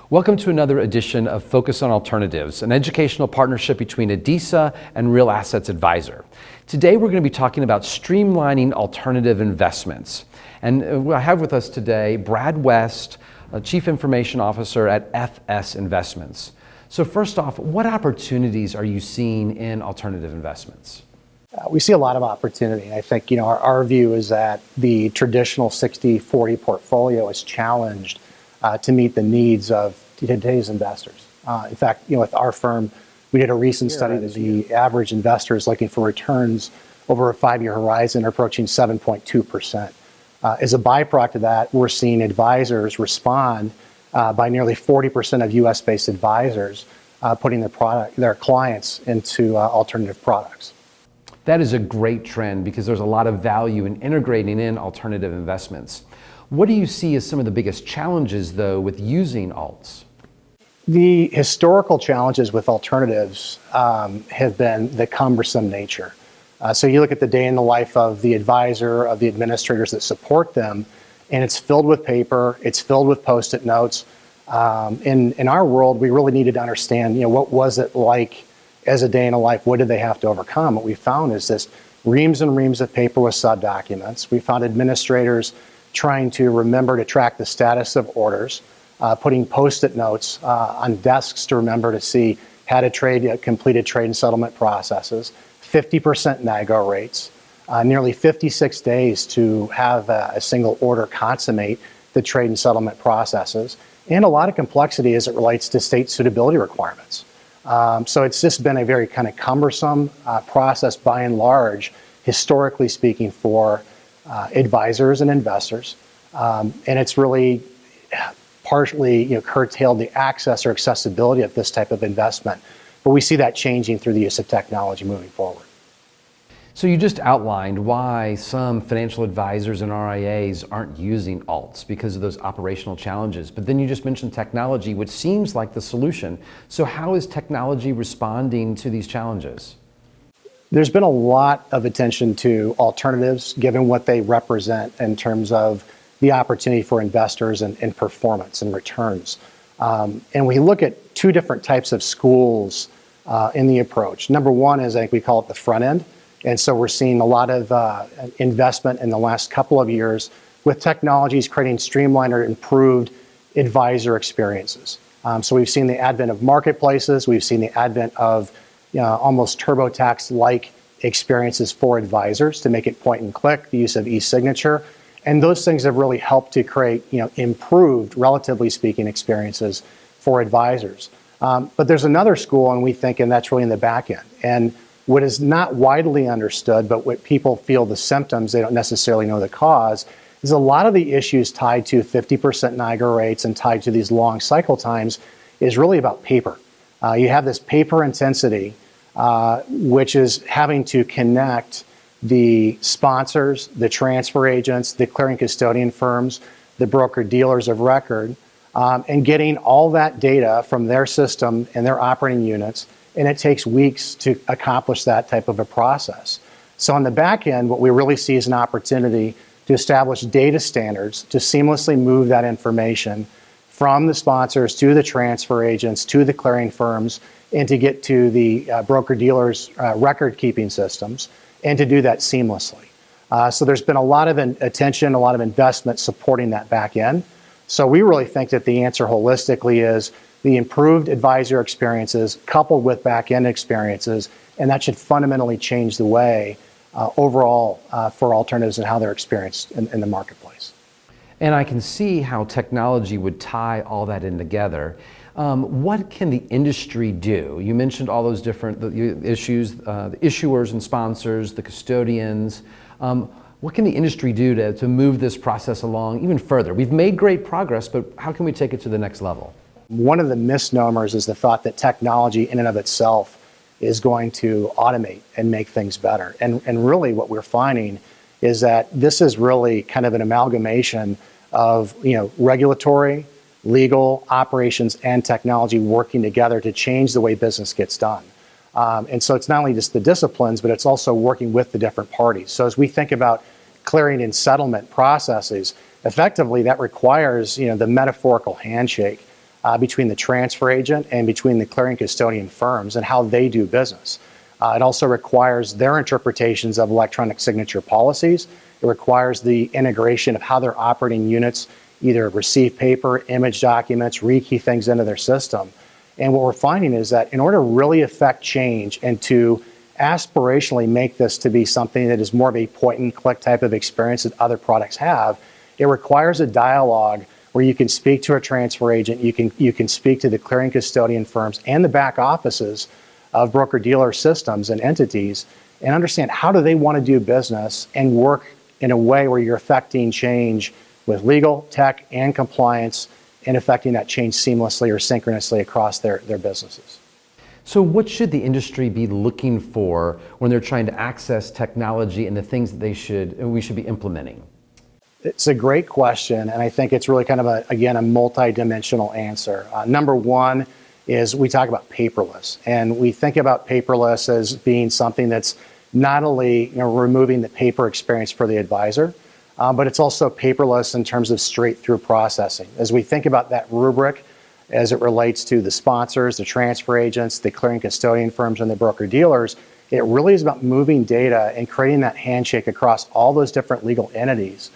Welcome to another edition of Focus on Alternatives, an educational partnership between ADISA and Real Assets Advisor. Today we're going to be talking about streamlining alternative investments. And I have with us today Brad West, Chief Information Officer at FS Investments. So first off, what opportunities are you seeing in alternative investments? We see a lot of opportunity. I think our view is that the traditional 60-40 portfolio is challenged to meet the needs of today's investors. In fact, with our firm, we did a recent study that the average investor is looking for returns over a 5-year horizon approaching 7.2%. As a byproduct of that, we're seeing advisors respond by nearly 40% of U.S.-based advisors putting their clients into alternative products. That is a great trend because there's a lot of value in integrating in alternative investments. What do you see as some of the biggest challenges, though, with using alts? The historical challenges with alternatives have been the cumbersome nature. So you look at the day in the life of the advisor, of the administrators that support them, and it's filled with paper, it's filled with Post-it notes. In our world, we really needed to understand, what was it like as a day in the life? What did they have to overcome? What we found is this reams and reams of paper with sub-documents. We found administrators trying to remember to track the status of orders, putting Post-it notes on desks to remember to see had a completed trade and settlement processes, 50% NAGO rates, nearly 56 days to have a single order consummate the trade and settlement processes, and a lot of complexity as it relates to state suitability requirements. So it's just been a very kind of cumbersome process by and large, historically speaking, for advisors and investors, and it's really partially curtailed the access or accessibility of this type of investment. But we see that changing through the use of technology moving forward. So you just outlined why some financial advisors and RIAs aren't using alts because of those operational challenges. But then you just mentioned technology, which seems like the solution. So how is technology responding to these challenges? There's been a lot of attention to alternatives, given what they represent in terms of the opportunity for investors and performance and returns. And we look at two different types of schools in the approach. Number one is, I think we call it the front end. And so we're seeing a lot of investment in the last couple of years with technologies creating streamlined or improved advisor experiences. So we've seen the advent of marketplaces. We've seen the advent of almost TurboTax-like experiences for advisors to make it point and click, the use of e-signature. And those things have really helped to create improved, relatively speaking, experiences for advisors. But there's another school, and that's really in the back end. And what is not widely understood, but what people feel the symptoms, they don't necessarily know the cause, is a lot of the issues tied to 50% NIGA rates and tied to these long cycle times is really about paper. You have this paper intensity, which is having to connect the sponsors, the transfer agents, the clearing custodian firms, the broker-dealers of record, and getting all that data from their system and their operating units, and it takes weeks to accomplish that type of a process. So on the back end, what we really see is an opportunity to establish data standards to seamlessly move that information from the sponsors to the transfer agents to the clearing firms and to get to the broker-dealers' record-keeping systems and to do that seamlessly. So there's been a lot of attention, a lot of investment supporting that back end. So we really think that the answer holistically is the improved advisor experiences coupled with back-end experiences, and that should fundamentally change the way overall for alternatives and how they're experienced in the marketplace. And I can see how technology would tie all that in together. What can the industry do? You mentioned all those different issues, the issuers and sponsors, the custodians. What can the industry do to move this process along even further? We've made great progress, but how can we take it to the next level? One of the misnomers is the thought that technology in and of itself is going to automate and make things better. And really what we're finding is that this is really kind of an amalgamation of regulatory, legal, operations, and technology working together to change the way business gets done. And so it's not only just the disciplines, but it's also working with the different parties. So as we think about clearing and settlement processes, effectively that requires the metaphorical handshake between the transfer agent and between the clearing custodian firms and how they do business. It also requires their interpretations of electronic signature policies. It requires the integration of how their operating units either receive paper, image documents, rekey things into their system. And what we're finding is that in order to really affect change and to aspirationally make this to be something that is more of a point and click type of experience that other products have, it requires a dialogue where you can speak to a transfer agent, you can speak to the clearing custodian firms and the back offices of broker-dealer systems and entities and understand how do they want to do business and work in a way where you're affecting change with legal, tech, and compliance and affecting that change seamlessly or synchronously across their businesses. So what should the industry be looking for when they're trying to access technology and the things that we should be implementing? It's a great question, and I think it's really kind of a multi-dimensional answer. Number one is we talk about paperless, and we think about paperless as being something that's not only removing the paper experience for the advisor, but it's also paperless in terms of straight-through processing. As we think about that rubric as it relates to the sponsors, the transfer agents, the clearing custodian firms, and the broker-dealers, it really is about moving data and creating that handshake across all those different legal entities.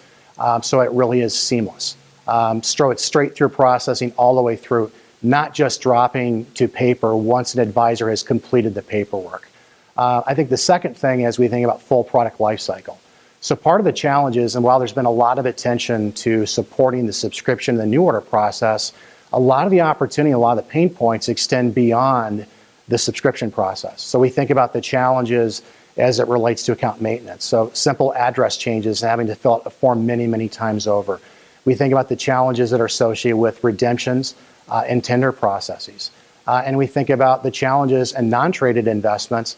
So it really is seamless. It's straight through processing all the way through, not just dropping to paper once an advisor has completed the paperwork. I think the second thing is we think about full product lifecycle. So part of the challenge is, and while there's been a lot of attention to supporting the subscription and the new order process, a lot of the opportunity, a lot of the pain points extend beyond the subscription process. So we think about the challenges as it relates to account maintenance. So simple address changes and having to fill out a form many, many times over. We think about the challenges that are associated with redemptions and tender processes. And we think about the challenges and non-traded investments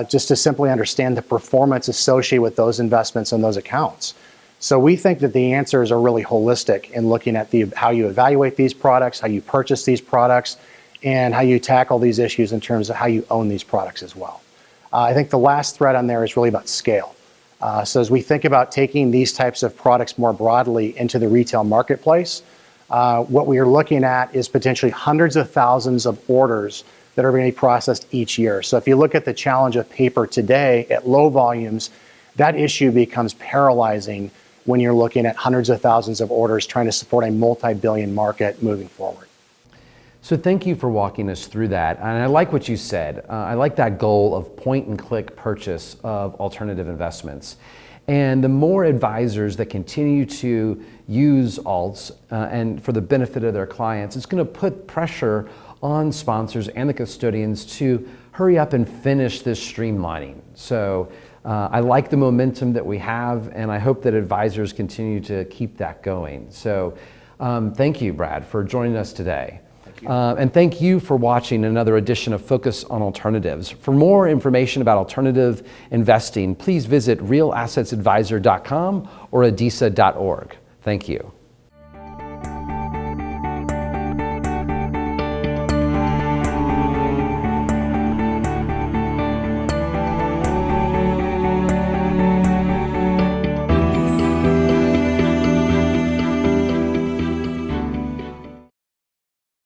just to simply understand the performance associated with those investments and those accounts. So we think that the answers are really holistic in looking at how you evaluate these products, how you purchase these products, and how you tackle these issues in terms of how you own these products as well. I think the last thread on there is really about scale. So as we think about taking these types of products more broadly into the retail marketplace, what we are looking at is potentially hundreds of thousands of orders that are going to be processed each year. So if you look at the challenge of paper today at low volumes, that issue becomes paralyzing when you're looking at hundreds of thousands of orders trying to support a multi-billion market moving forward. So thank you for walking us through that. And I like what you said. I like that goal of point and click purchase of alternative investments. And the more advisors that continue to use alts and for the benefit of their clients, it's going to put pressure on sponsors and the custodians to hurry up and finish this streamlining. So I like the momentum that we have, and I hope that advisors continue to keep that going. So thank you, Brad, for joining us today. And thank you for watching another edition of Focus on Alternatives. For more information about alternative investing, please visit realassets.advisor.com or adisa.org. Thank you.